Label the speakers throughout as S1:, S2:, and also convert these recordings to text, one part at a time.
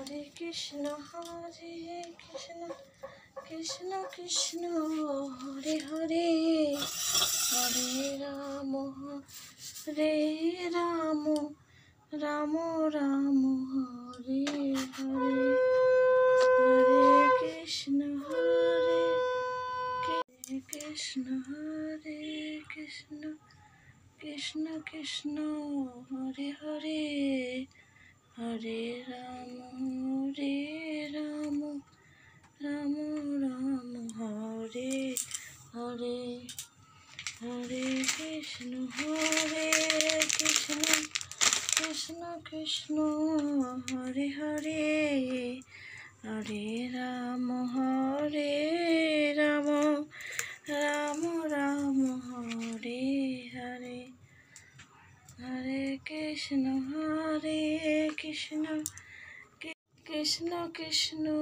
S1: Hare Krishna, Krishna Krishna, Hare Hare, Hare Rama, Hare Rama, Rama Rama, Hare Hare, Hare Krishna, Hare Krishna, Hare Krishna, Krishna Krishna, Hare Hare, Hare Rama, Rama Rama, Hare Hare, Hare Krishna, Krishna Krishna, Hare Hare, Hare Rama, Rama Rama, Hare Hare, Hare Krishna, Krishna Krishna,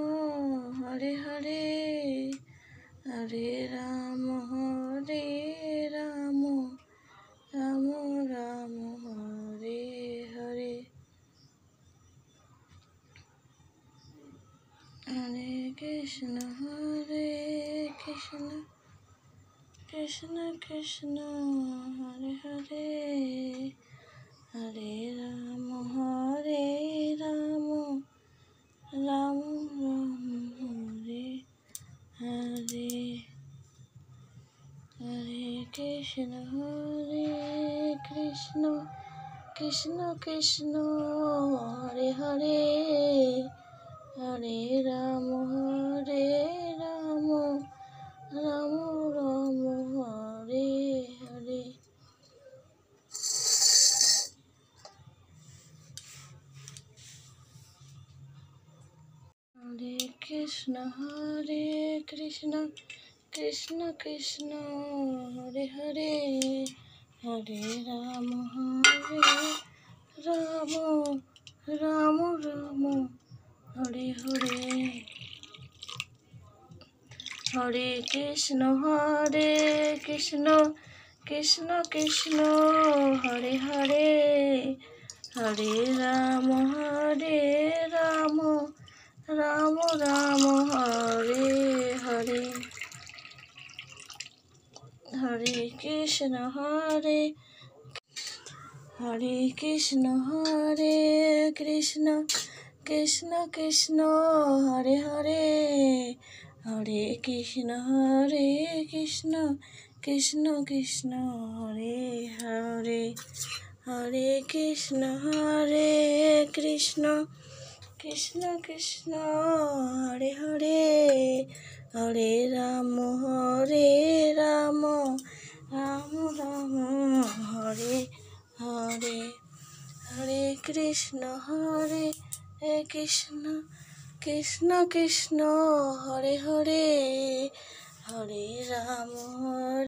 S1: Hare Hare, Hare Rama, Rama Rama, Hare Hare, Hare Krishna, Krishna Krishna, Hare Hare, Hare Rama, Rama Rama, Hare Hare, Hare Krishna, Krishna Krishna, Hare Hare, Hare Rama, Rama Rama, Hare Hare, Hare Krishna, Krishna Krishna, Hare Hare, Hare Rama, Rama Rama, Hare Hare, Hare Krishna, Krishna Krishna, Hare Hare, Hare Rama, Rama Rama, Hare Hare, Hare Krishna, Krishna Krishna, Hare Hare, Hare Krishna, Krishna Krishna, Hare Hare, Hare Krishna, Krishna Krishna, Hare Hare, Hare Rama, Rama Rama, Hare Hare, Hare Krishna, Krishna Krishna, Hare Hare, Hare Rama,